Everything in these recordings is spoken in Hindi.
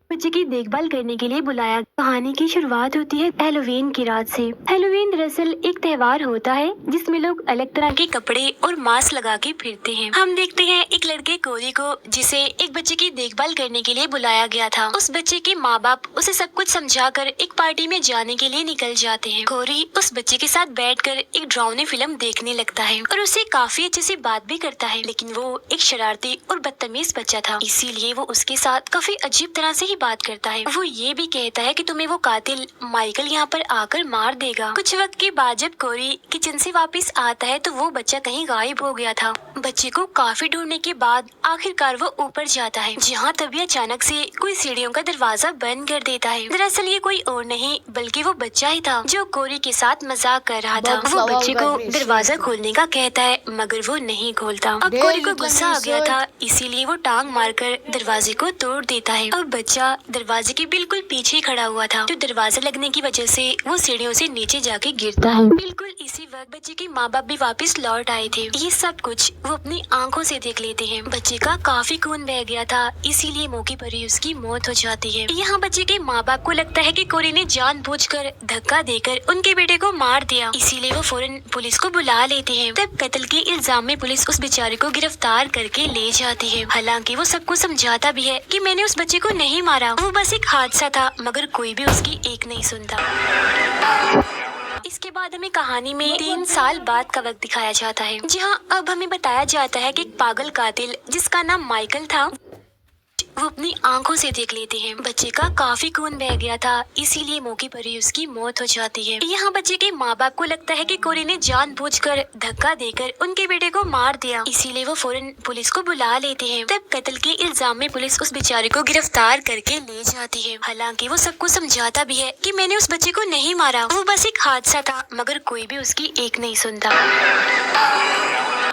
बच्चे की देखभाल करने के लिए बुलाया। कहानी की शुरुआत होती है हैलोवीन की रात से। हैलोवीन दरअसल एक त्योहार होता है जिसमें लोग अलग तरह के कपड़े और मास्क लगा के फिरते हैं। हम देखते हैं एक लड़के कोरी को जिसे एक बच्चे की देखभाल करने के लिए बुलाया गया था। उस बच्चे के माँ बाप उसे सब कुछ समझाकर एक पार्टी में जाने के लिए निकल जाते हैं। कोरी उस बच्चे के साथ बैठकर एक डरावनी फिल्म देखने लगता है और उसे काफी अच्छे से बात भी करता है, लेकिन वो एक शरारती और बदतमीज बच्चा था, इसीलिए वो उसके साथ काफी अजीब तरह से ही बात करता है। वो ये भी कहता है कि तुम्हें वो कातिल माइकल यहाँ पर आकर मार देगा। कुछ वक्त के बाद जब कोरी किचन से वापस आता है तो वो बच्चा कहीं गायब हो गया था। बच्चे को काफी ढूंढने के बाद आखिरकार वो ऊपर जाता है, जहाँ तभी अचानक से कोई सीढ़ियों का दरवाजा बंद कर देता है। दरअसल ये कोई और नहीं बल्कि वो बच्चा ही था जो कोरी के साथ मजाक कर रहा था। वो बच्चे को दरवाजा खोलने का कहता है मगर वो नहीं खोलता। अब कोरी को गुस्सा आ गया था, इसीलिए वो टांग मारकर दरवाजे को तोड़ देता है। अब बच्चा दरवाजे के बिल्कुल पीछे खड़ा हुआ था, तो दरवाजा लगने की वजह से वो सीढ़ियों से नीचे जाके गिरता है। बिल्कुल इसी वक्त बच्चे के माँ बाप भी वापस लौट आए थे। ये सब कुछ वो अपनी आंखों से देख लेते हैं। बच्चे का काफी खून बह गया था, इसीलिए मौके पर ही उसकी मौत हो जाती है। यहाँ बच्चे के माँ बाप को लगता है कि कोरी ने जानबूझकर धक्का देकर उनके बेटे को मार दिया, इसीलिए वो फौरन पुलिस को बुला लेते हैं। तब कत्ल के इल्जाम में पुलिस उस बेचारे को गिरफ्तार करके ले जाती है। हालांकि वो सबको समझाता भी है कि मैंने उस बच्चे को नहीं मारा, वो बस एक हादसा था, मगर कोई भी उसकी एक नहीं सुनता। इसके बाद हमें कहानी में 3 साल बाद का वक्त दिखाया जाता है, जहां अब हमें बताया जाता है कि एक पागल कातिल जिसका नाम माइकल था वो अपनी आंखों से देख लेते हैं। बच्चे का काफी खून बह गया था, इसीलिए मौके पर ही उसकी मौत हो जाती है। यहाँ बच्चे के माँ बाप को लगता है कि कोरी ने जानबूझकर धक्का देकर उनके बेटे को मार दिया, इसीलिए वो फौरन पुलिस को बुला लेते हैं। तब कत्ल के इल्जाम में पुलिस उस बेचारे को गिरफ्तार करके ले जाती है। हालांकि वो सबको समझाता भी है कि मैंने उस बच्चे को नहीं मारा, वो बस एक हादसा था, मगर कोई भी उसकी एक नहीं सुनता।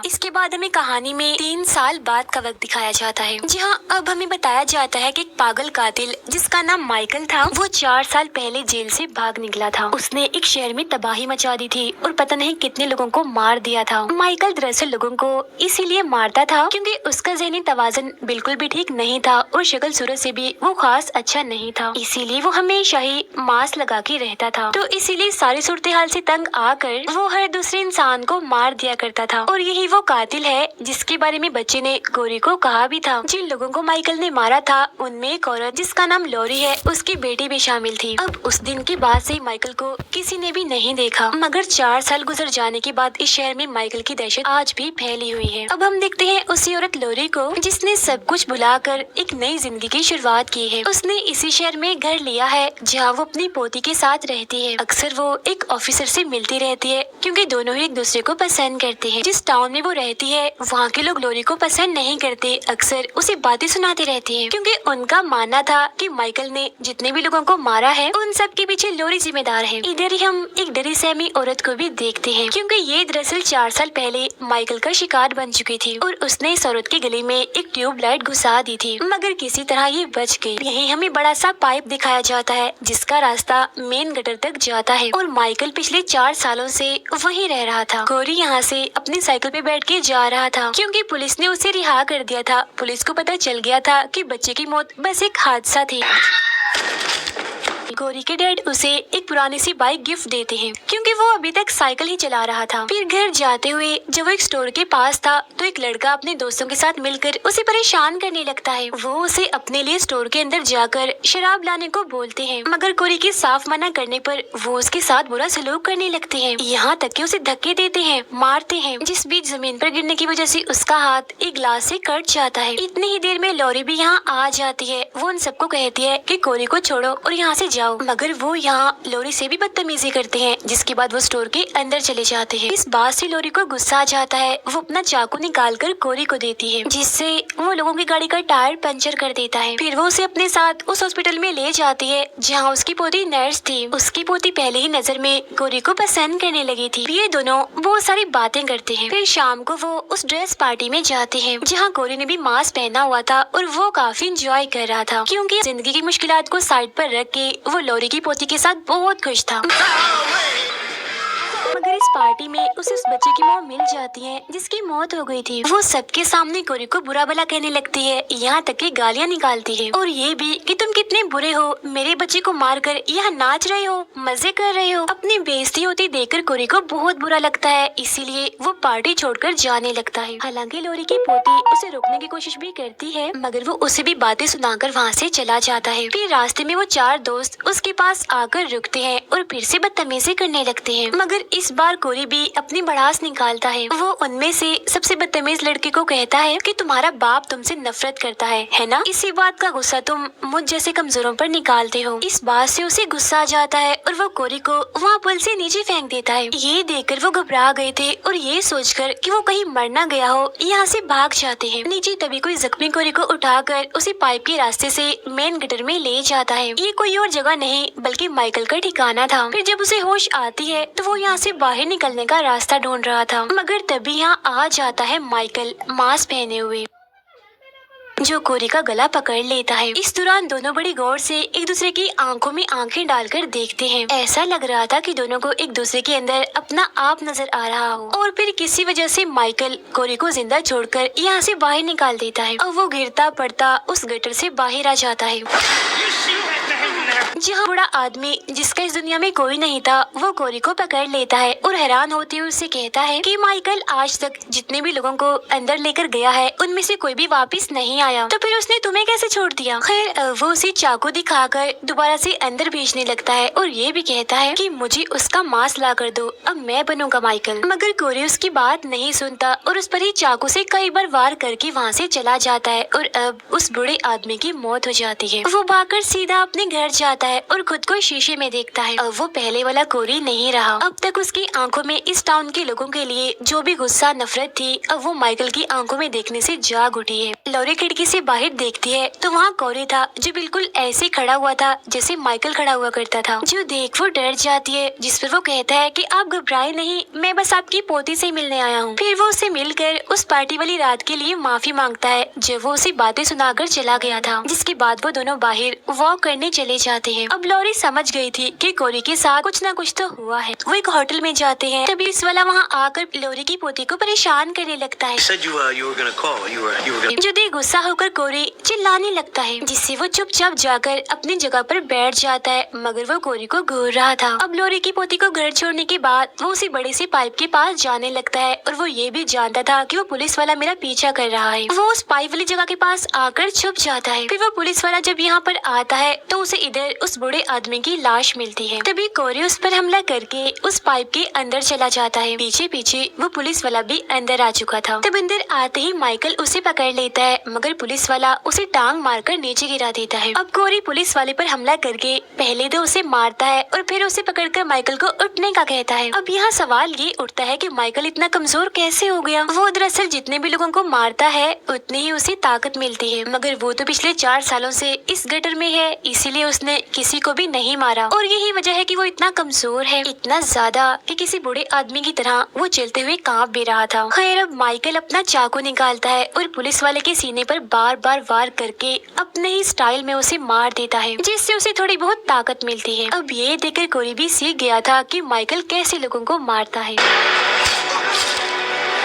इसके बाद हमें कहानी में 3 साल बाद का वक्त दिखाया जाता है, जहां अब हमें बताया जाता है कि एक पागल कातिल जिसका नाम माइकल था वो 4 साल पहले जेल से भाग निकला था। उसने एक शहर में तबाही मचा दी थी और पता नहीं कितने लोगों को मार दिया था। माइकल दरअसल लोगों को इसीलिए मारता था क्योंकि उसका ज़हनी तवाज़ुन बिल्कुल भी ठीक नहीं था और शक्ल सूरत से भी वो खास अच्छा नहीं था, इसीलिए वो हमेशा ही मास्क लगा के रहता था। तो इसीलिए सारी सूरत हाल से तंग आकर वो हर दूसरे इंसान को मार दिया करता था। और यही वो कातिल है जिसके बारे में बच्चे ने कोरी को कहा भी था। जिन लोगों को माइकल ने मारा था उनमें एक औरत जिसका नाम लॉरी है, उसकी बेटी भी शामिल थी। अब उस दिन के बाद से माइकल को किसी ने भी नहीं देखा, मगर 4 साल गुजर जाने के बाद इस शहर में माइकल की दहशत आज भी फैली हुई है। अब हम देखते हैं उसी औरत लॉरी को जिसने सब कुछ भुलाकर एक नई जिंदगी की शुरुआत की है। उसने इसी शहर में घर लिया है जहाँ वो अपनी पोती के साथ रहती है। अक्सर वो एक ऑफिसर से मिलती रहती है क्योंकि दोनों ही एक दूसरे को पसंद करते हैं। जिस टाउन में वो रहती है वहाँ के लोग लॉरी को पसंद नहीं करते, अक्सर उसे बातें सुनाते रहते हैं क्योंकि उनका मानना था कि माइकल ने जितने भी लोगों को मारा है उन सब के पीछे लॉरी जिम्मेदार है। इधर ही हम एक डरी सहमी औरत को भी देखते हैं क्योंकि ये दरअसल 4 साल पहले माइकल का शिकार बन चुकी थी और उसने इस औरत के गले में एक ट्यूबलाइट घुसा दी थी, मगर किसी तरह ये बच गई। यही हमें बड़ा सा पाइप दिखाया जाता है जिसका रास्ता मेन गटर तक जाता है और माइकल पिछले 4 सालों से वहीं रह रहा था। कोरी यहाँ से अपनी साइकिल पे बैठ के जा रहा था क्योंकि पुलिस ने उसे रिहा कर दिया था। पुलिस को पता चल गया था कि बच्चे की मौत बस एक हादसा थी। कोरी के डैड उसे एक पुरानी सी बाइक गिफ्ट देते हैं क्योंकि वो अभी तक साइकिल ही चला रहा था। फिर घर जाते हुए जब वो एक स्टोर के पास था तो एक लड़का अपने दोस्तों के साथ मिलकर उसे परेशान करने लगता है। वो उसे अपने लिए स्टोर के अंदर जाकर शराब लाने को बोलते हैं, मगर कोरी के साफ मना करने पर वो उसके साथ बुरा सलूक करने लगते हैं, यहाँ तक कि उसे धक्के देते हैं, मारते हैं। जिस बीच जमीन पर गिरने की वजह से उसका हाथ एक ग्लास से कट जाता है। इतनी ही देर में लॉरी भी यहाँ आ जाती है। वो उन सबको कहती है कि कोरी को छोड़ो और यहाँ से जाओ, मगर वो यहाँ लॉरी से भी बदतमीजी करते हैं, जिसके बाद वो स्टोर के अंदर चले जाते हैं। इस बात से लॉरी को गुस्सा आ जाता है। वो अपना चाकू निकालकर कोरी को देती है जिससे वो लोगों की गाड़ी का टायर पंचर कर देता है। फिर वो उसे अपने साथ उस हॉस्पिटल में ले जाती है जहाँ उसकी पोती नर्स थी। उसकी पोती पहले ही नजर में कोरी को पसंद करने लगी थी। ये दोनों बहुत सारी बातें करते हैं। फिर शाम को वो उस ड्रेस पार्टी में जाते हैं जहाँ कोरी ने भी मास्क पहना हुआ था और वो काफी इंजॉय कर रहा था क्योंकि जिंदगी की मुश्किलात को साइड पर रख के वो लॉरी की पोती के साथ बहुत खुश था। मगर इस पार्टी में उसे उस बच्चे की मॉम मिल जाती है जिसकी मौत हो गई थी। वो सबके सामने कोरी को बुरा भला कहने लगती है, यहाँ तक कि गालियाँ निकालती है और ये भी कि तुम कितने बुरे हो, मेरे बच्चे को मारकर यहाँ नाच रहे हो, मजे कर रहे हो। अपनी बेइज्जती होती देखकर कोरी को बहुत बुरा लगता है, इसीलिए वो पार्टी छोड़कर जाने लगता है। हालांकि लोरी की पोती उसे रोकने की कोशिश भी करती है, मगर वो उसे भी बातें सुनाकर वहाँ से चला जाता है। फिर रास्ते में वो चार दोस्त उसके पास आकर रुकते हैं और फिर से बदतमीजी करने लगते हैं, मगर इस बार कोरी भी अपनी भड़ास निकालता है। वो उनमें से सबसे बदतमीज लड़के को कहता है कि तुम्हारा बाप तुमसे नफरत करता है ना? इसी बात का गुस्सा तुम मुझ जैसे कमजोरों पर निकालते हो। इस बात से उसे गुस्सा आ जाता है और वो कोरी को वहाँ पुल से नीचे फेंक देता है। ये देखकर वो घबरा गए थे और ये सोचकर कि वो कहीं मर ना गया हो, यहाँ से भाग जाते हैं। नीचे तभी कोई जख्मी कोरी को उठाकर उसे पाइप के रास्ते से मेन गटर में ले जाता है। ये कोई और जगह नहीं बल्कि माइकल का ठिकाना था। फिर जब उसे होश आती है तो वो यहाँ से बाहर निकलने का रास्ता ढूंढ रहा था, मगर तभी यहाँ आ जाता है माइकल मास्क पहने हुए, जो कोरी का गला पकड़ लेता है। इस दौरान दोनों बड़ी गौर से एक दूसरे की आंखों में आंखें डालकर देखते हैं। ऐसा लग रहा था कि दोनों को एक दूसरे के अंदर अपना आप नजर आ रहा हो। और फिर किसी वजह से माइकल कोरी को जिंदा छोड़कर यहाँ से बाहर निकाल देता है और वो गिरता पड़ता उस गटर से बाहर आ जाता है। जहाँ बूढ़ा आदमी जिसका इस दुनिया में कोई नहीं था, वो कोरी को पकड़ लेता है और हैरान होते हुए उससे कहता है कि माइकल आज तक जितने भी लोगों को अंदर लेकर गया है उनमें से कोई भी वापस नहीं आया, तो फिर उसने तुम्हें कैसे छोड़ दिया? खैर वो उसे चाकू दिखाकर दोबारा से अंदर भेजने लगता है और ये भी कहता है कि मुझे उसका मांस ला कर दो, अब मैं बनूंगा माइकल। मगर कोरी उसकी बात नहीं सुनता और उस पर ही चाकू से कई बार वार करके वहाँ से चला जाता है और अब उस बूढ़े आदमी की मौत हो जाती है। वो भागकर सीधा अपने घर जाता है और खुद को शीशे में देखता है। अब वो पहले वाला कोरी नहीं रहा। अब तक उसकी आंखों में इस टाउन के लोगों के लिए जो भी गुस्सा नफरत थी, अब वो माइकल की आंखों में देखने से जाग उठी है। लॉरी खिड़की से बाहर देखती है तो वहाँ कोरी था, जो बिल्कुल ऐसे खड़ा हुआ था जैसे माइकल खड़ा हुआ करता था। जो देख वो डर जाती है, जिस पर वो कहता है कि आप घबराए नहीं, मैं बस आपकी पोती से मिलने आया हूँ। फिर वो उसे मिलकर उस पार्टी वाली रात के लिए माफी मांगता है जब वो उसे बातें सुनाकर चला गया था। जिसके बाद वो दोनों बाहर वॉक करने चले जाते हैं। अब लॉरी समझ गई थी कि कोरी के साथ कुछ न कुछ तो हुआ है। वो एक होटल में जाते हैं, तभी इस वाला वहाँ आकर लॉरी की पोती को परेशान करने लगता है। जो देख गुस्सा होकर कोरी चिल्लाने लगता है, जिससे वो चुपचाप जाकर अपनी जगह पर बैठ जाता है, मगर वो कोरी को घूर रहा था। अब लॉरी की पोती को घर छोड़ने के बाद वो उसी बड़े से पाइप के पास जाने लगता है और वो ये भी जानता था कि वो पुलिस वाला मेरा पीछा कर रहा है। वो उस पाइप वाली जगह के पास आकर छुप जाता है। फिर वो पुलिस वाला जब यहाँ पर आता है तो उसे इधर उस बूढ़े आदमी की लाश मिलती है। तभी कोरी उस पर हमला करके उस पाइप के अंदर चला जाता है। पीछे पीछे वो पुलिस वाला भी अंदर आ चुका था। तब अंदर आते ही माइकल उसे पकड़ लेता है, मगर पुलिस वाला उसे टांग मारकर नीचे गिरा देता है। अब कोरी पुलिस वाले पर हमला करके पहले तो उसे मारता है और फिर उसे पकड़कर माइकल को उठने का कहता है। अब यहाँ सवाल ये उठता है कि माइकल इतना कमजोर कैसे हो गया? वो दरअसल जितने भी लोगों को मारता है उतनी ही उसे ताकत मिलती है, मगर वो तो पिछले 4 सालों से इस गटर में है, इसीलिए उसने किसी को भी नहीं मारा और यही वजह है कि वो इतना कमजोर है, इतना ज्यादा कि किसी बूढ़े आदमी की तरह वो चलते हुए कांप भी रहा था। खैर अब माइकल अपना चाकू निकालता है और पुलिस वाले के सीने पर बार बार वार करके अपने ही स्टाइल में उसे मार देता है, जिससे उसे थोड़ी बहुत ताकत मिलती है। अब ये देखकर कोरी भी सीख गया था कि माइकल कैसे लोगों को मारता है।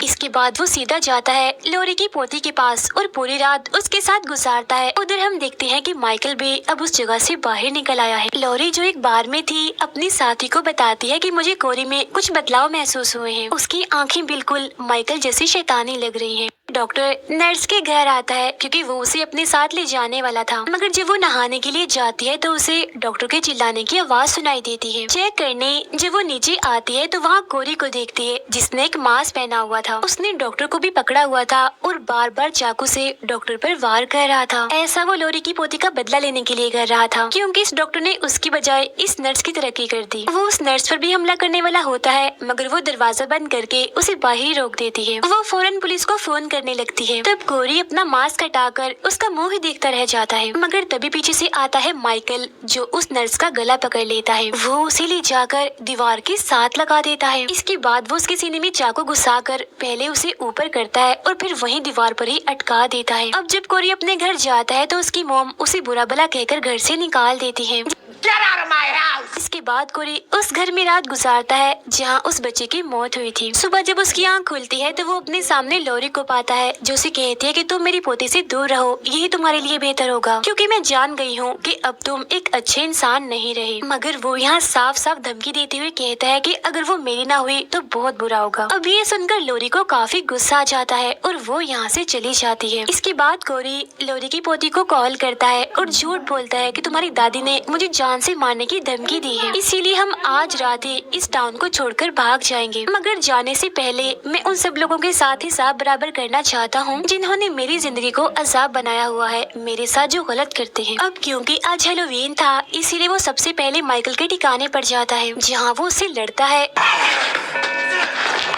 इसके बाद वो सीधा जाता है लॉरी की पोती के पास और पूरी रात उसके साथ गुजारता है। उधर हम देखते हैं कि माइकल भी अब उस जगह से बाहर निकल आया है। लॉरी जो एक बार में थी अपनी साथी को बताती है कि मुझे कोरी में कुछ बदलाव महसूस हुए हैं। उसकी आंखें बिल्कुल माइकल जैसी शैतानी लग रही हैं। डॉक्टर नर्स के घर आता है क्योंकि वो उसे अपने साथ ले जाने वाला था, मगर जब वो नहाने के लिए जाती है तो उसे डॉक्टर के चिल्लाने की आवाज सुनाई देती है। चेक करने जब वो नीचे आती है तो वहाँ कोरी को देखती है, जिसने एक मास्क पहना हुआ था। उसने डॉक्टर को भी पकड़ा हुआ था और बार बार चाकू से डॉक्टर पर वार कर रहा था। ऐसा वो लॉरी की पोती का बदला लेने के लिए कर रहा था, क्योंकि इस डॉक्टर ने उसकी बजाय इस नर्स की तरक्की कर दी। वो उस नर्स पर भी हमला करने वाला होता है, मगर वो दरवाजा बंद करके उसे बाहर रोक देती है। वो फौरन पुलिस को फोन करने लगती है। तब कोरी अपना मास्क हटाकर उसका मुंह ही देखता रह जाता है, मगर तभी पीछे से आता है माइकल, जो उस नर्स का गला पकड़ लेता है। वो उसे ले जाकर दीवार के साथ लगा देता है। इसके बाद वो उसके सीने में चाकू घुसाकर पहले उसे ऊपर करता है और फिर वहीं दीवार पर ही अटका देता है। अब जब कोरी अपने घर जाता है तो उसकी मॉम उसे बुरा भला कहकर घर से निकाल देती है। Get out of my house! इसके बाद कोरी उस घर में रात गुजारता है जहाँ उस बच्चे की मौत हुई थी। सुबह जब उसकी आंख खुलती है तो वो अपने सामने लॉरी को पाता है जो उसे कहती है कि तुम मेरी पोती से दूर रहो, यही तुम्हारे लिए बेहतर होगा, क्योंकि मैं जान गई हूँ कि अब तुम एक अच्छे इंसान नहीं रहे। मगर वो यहाँ साफ साफ धमकी देते हुए कहता है कि अगर वो मेरी ना हुई तो बहुत बुरा होगा। अब ये सुनकर लॉरी को काफी गुस्सा आ जाता है और वो यहाँ से चली जाती है। इसके बाद कोरी लॉरी की पोती को कॉल करता है और झूठ बोलता है कि तुम्हारी दादी ने मुझे जान से मारने की धमकी दी है, इसीलिए हम आज रात ही इस टाउन को छोड़कर भाग जाएंगे। मगर जाने से पहले मैं उन सब लोगों के साथ हिसाब बराबर करना चाहता हूँ जिन्होंने मेरी जिंदगी को अजाब बनाया हुआ है, मेरे साथ जो गलत करते हैं। अब क्योंकि आज हैलोवीन था इसीलिए वो सबसे पहले माइकल के ठिकाने पर जाता है जहाँ वो उससे लड़ता है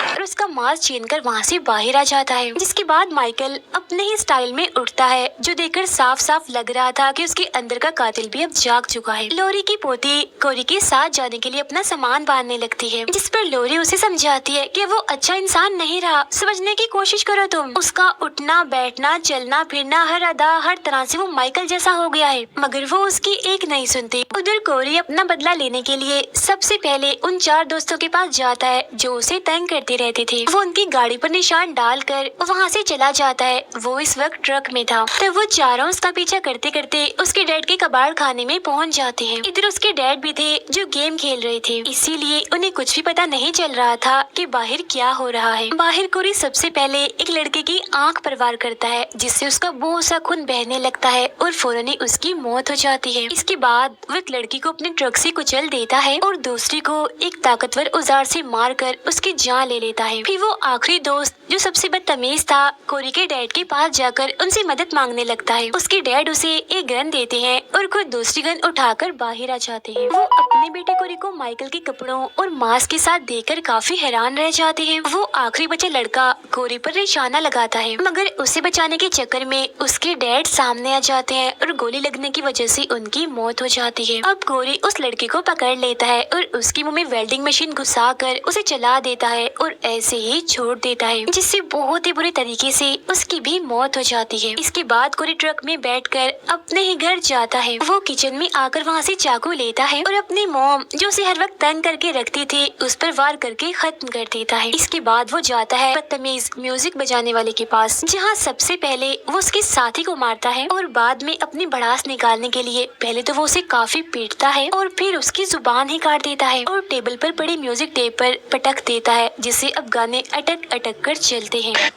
और उसका मास्क छीनकर वहाँ से बाहर आ जाता है। जिसके बाद माइकल अपने ही स्टाइल में उठता है जो देखकर साफ साफ लग रहा था कि उसके अंदर का कातिल भी अब जाग चुका है। लॉरी की पोती कोरी के साथ जाने के लिए अपना सामान बांधने लगती है, जिस पर लॉरी उसे समझाती है कि वो अच्छा इंसान नहीं रहा, समझने की कोशिश करो तुम। उसका उठना बैठना चलना फिरना हर अदा हर तरह से वो माइकल जैसा हो गया है, मगर वो उसकी एक नहीं सुनती। उधर कोरी अपना बदला लेने के लिए सबसे पहले उन 4 दोस्तों के पास जाता है जो उसे तंग करते रहते थे। वो उनकी गाड़ी पर निशान डालकर वहाँ से चला जाता है। वो इस वक्त ट्रक में था तो वो चारों उसका पीछा करते करते उसके डैड के कबाड़ खाने में पहुँच जाते हैं। इधर उसके डैड भी थे जो गेम खेल रहे थे, इसीलिए उन्हें कुछ भी पता नहीं चल रहा था कि बाहर क्या हो रहा है। बाहर कोरी सबसे पहले एक लड़के की आंख पर वार करता है जिससे उसका बहुत सा खून बहने लगता है और फौरन ही उसकी मौत हो जाती है। इसके बाद वो एक लड़की को अपने ट्रक से कुचल देता है और दूसरी को एक ताकतवर औजार से मारकर उसकी जान ले लेता है। फिर वो आखिरी दोस्त जो सबसे बदतमीज था कोरी के डैड के पास जाकर उनसे मदद मांगने लगता है। उसके डैड उसे एक गन देते हैं और खुद दूसरी गन उठाकर बाहर आ जाते हैं। वो अपने बेटे कोरी को माइकल के कपड़ों और मास्क के साथ देखकर काफी हैरान रह जाते हैं। वो आखिरी बचा लड़का कोरी पर निशाना लगाता है, मगर उसे बचाने के चक्कर में उसके डैड सामने आ जाते हैं और गोली लगने की वजह से उनकी मौत हो जाती है। अब कोरी उस लड़के को पकड़ लेता है और उसके मुंह में वेल्डिंग मशीन घुसाकर उसे चला देता है और ऐसे ही छोड़ देता है, जिससे बहुत ही बुरे तरीके से उसकी भी मौत हो जाती है। इसके बाद कोरी ट्रक में बैठकर अपने ही घर जाता है। वो किचन में आकर वहाँ से चाकू लेता है और अपनी मॉम जो उसे हर वक्त तंग करके रखती थी उस पर वार करके खत्म कर देता है। इसके बाद वो जाता है बदतमीज म्यूजिक बजाने वाले के पास, जहाँ सबसे पहले वो उसके साथी को मारता है और बाद में अपनी भड़ास निकालने के लिए पहले तो वो उसे काफी पीटता है और फिर उसकी जुबान ही काट देता है और टेबल पर पड़े म्यूजिक टेप पर पटक देता है, जिससे अब गाने अटक अटक कर चलते हैं।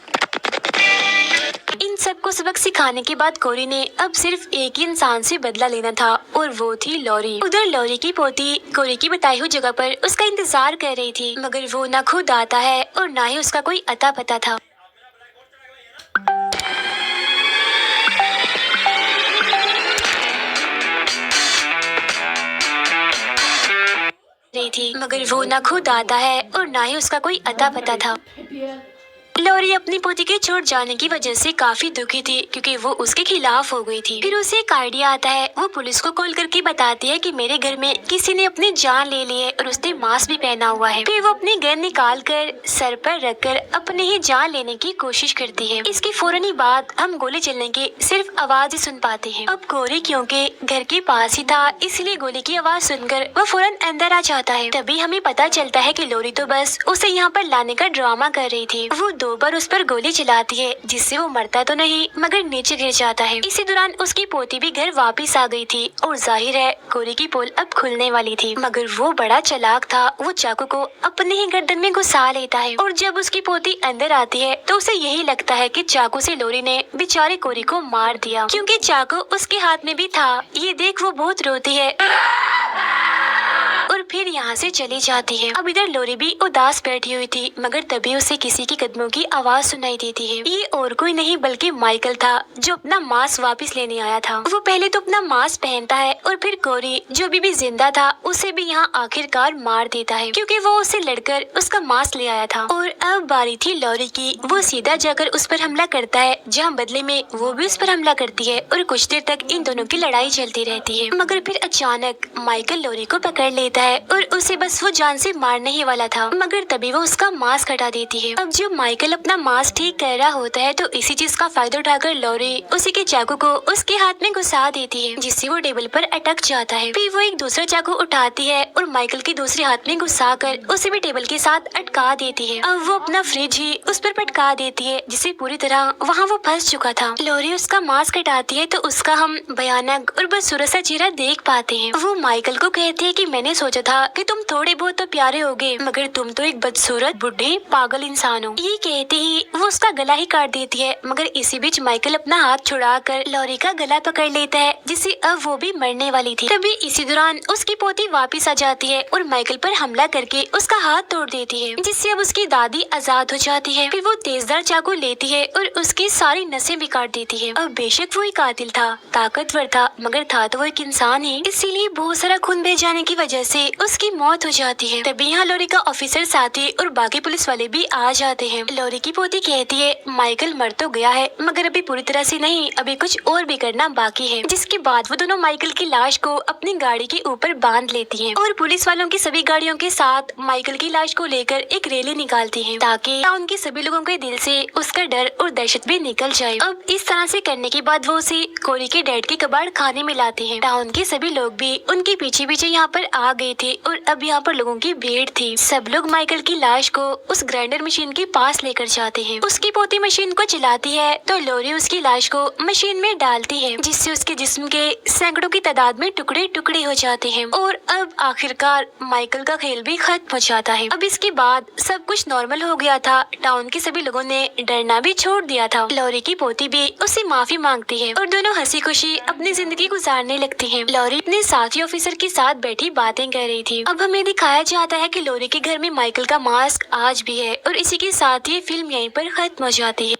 इन सबको सबक सिखाने के बाद कोरी ने अब सिर्फ एक ही इंसान से बदला लेना था और वो थी लॉरी। उधर लॉरी की पोती कोरी की बताई हुई जगह पर उसका इंतजार कर रही थी, मगर वो न खुद आता है और न ही उसका कोई अता पता था। मगर वो न खुद आता है और न ही उसका कोई अता पता था। लॉरी अपनी पोती के छूट जाने की वजह से काफी दुखी थी क्योंकि वो उसके खिलाफ हो गई थी। फिर उसे एक आइडिया आता है। वो पुलिस को कॉल करके बताती है कि मेरे घर में किसी ने अपनी जान ले ली है और उसने मास्क भी पहना हुआ है। फिर वो अपनी गन निकाल कर सर पर रखकर अपनी ही जान लेने की कोशिश करती है। इसके फौरन ही बाद हम गोली चलने की सिर्फ आवाज ही सुन पाते हैं। अब कोरी क्योंकि घर के पास ही था इसलिए गोली की आवाज सुनकर वो फौरन अंदर आ जाता है। तभी हमें पता चलता है कि लॉरी तो बस उसे यहाँ पर लाने का ड्रामा कर रही थी। वो 2 बार उस पर गोली चलाती है जिससे वो मरता तो नहीं मगर नीचे गिर जाता है। इसी दौरान उसकी पोती भी घर वापस आ गई थी और जाहिर है कोरी की पोल अब खुलने वाली थी, मगर वो बड़ा चालाक था। वो चाकू को अपने ही गर्दन में घुसा लेता है और जब उसकी पोती अंदर आती है तो उसे यही लगता है कि चाकू से लॉरी ने बेचारे कोरी को मार दिया, क्योंकि चाकू उसके हाथ में भी था। ये देख वो बहुत रोती है और फिर यहाँ से चली जाती है। अब इधर लॉरी भी उदास बैठी हुई थी, मगर तभी उसे किसी की कदमों की आवाज सुनाई देती है। ये और कोई नहीं बल्कि माइकल था जो अपना मास्क वापस लेने आया था। वो पहले तो अपना मास्क पहनता है और फिर कोरी जो भी जिंदा था उसे भी यहाँ आखिरकार मार देता है, क्योंकि वो उसे लड़कर उसका मास्क ले आया था। और अब बारी थी लॉरी की। वो सीधा जाकर उस पर हमला करता है, जहाँ बदले में वो भी उस पर हमला करती है और कुछ देर तक इन दोनों की लड़ाई चलती रहती है। मगर फिर अचानक माइकल लॉरी को पकड़ लेता है और उसे बस वो जान से मारने ही वाला था, मगर तभी वो उसका मास्क हटा देती है। अब जब माइकल अपना मास्क ठीक कर रहा होता है तो इसी चीज का फायदा उठाकर लॉरी उसी के चाकू को उसके हाथ में घुसा देती है, जिससे वो टेबल पर अटक जाता है। फिर वो एक दूसरा चाकू उठाती है और माइकल के दूसरे हाथ में घुसा कर उसे भी टेबल के साथ अटका देती है। अब वो अपना फ्रिज ही उस पर पटका देती है, जिससे पूरी तरह वहाँ वो फंस चुका था। लॉरी उसका मास्क हटाती है तो उसका हम भयानक और बदसूरत सा चेहरा देख पाते हैं। वो माइकल को कहती है कि मैंने सोचा था कि तुम थोड़े बहुत तो प्यारे होगे, मगर तुम तो एक बदसूरत बुढ़े पागल इंसान हो। ये कहते ही वो उसका गला ही काट देती है, मगर इसी बीच माइकल अपना हाथ छुड़ाकर लॉरी का गला पकड़ लेता है, जिससे अब वो भी मरने वाली थी। तभी इसी दौरान उसकी पोती वापस आ जाती है और माइकल पर हमला करके उसका हाथ तोड़ देती है, जिससे अब उसकी दादी आजाद हो जाती है। फिर वो तेजदार चाकू लेती है और उसकी सारी नसें भी काट देती है। अब बेशक वो एक कातिल था, ताकतवर था, मगर था तो वो एक इंसान ही, इसीलिए बहुत सारा खून बह जाने की वजह से उसकी मौत हो जाती है। तभी यहाँ लॉरी का ऑफिसर साथी और बाकी पुलिस वाले भी आ जाते हैं। लॉरी की पोती कहती है माइकल मर तो गया है, मगर अभी पूरी तरह से नहीं, अभी कुछ और भी करना बाकी है। जिसके बाद वो दोनों माइकल की लाश को अपनी गाड़ी के ऊपर बांध लेती हैं और पुलिस वालों की सभी गाड़ियों के साथ माइकल की लाश को लेकर एक रैली निकालती हैं, ताकि टाउन के सभी लोगों के दिल से उसका डर और दहशत भी निकल जाए। अब इस तरह से करने के बाद वो उसे कोरी के डैड के कबाड़ खाने में लाते हैं। टाउन के सभी लोग भी उनके पीछे पीछे यहाँ पर आ गए थे और अब यहाँ पर लोगों की भीड़ थी। सब लोग माइकल की लाश को उस ग्राइंडर मशीन के पास लेकर जाते हैं। उसकी पोती मशीन को चलाती है तो लॉरी उसकी लाश को मशीन में डालती है, जिससे उसके जिस्म के सैकड़ों की तादाद में टुकड़े टुकड़े हो जाते हैं और अब आखिरकार माइकल का खेल भी खत्म हो जाता है। अब इसके बाद सब कुछ नॉर्मल हो गया था। टाउन के सभी लोगों ने डरना भी छोड़ दिया था। लॉरी की पोती भी उससे माफी मांगती है और दोनों हंसी खुशी अपनी जिंदगी गुजारने लगती हैं। लॉरी अपने साथी ऑफिसर के साथ बैठी बातें कर रही थी। अब हमें दिखाया जाता है कि लॉरी के घर में माइकल का मास्क आज भी है और इसी के साथ ये फिल्म यहीं पर खत्म हो जाती है।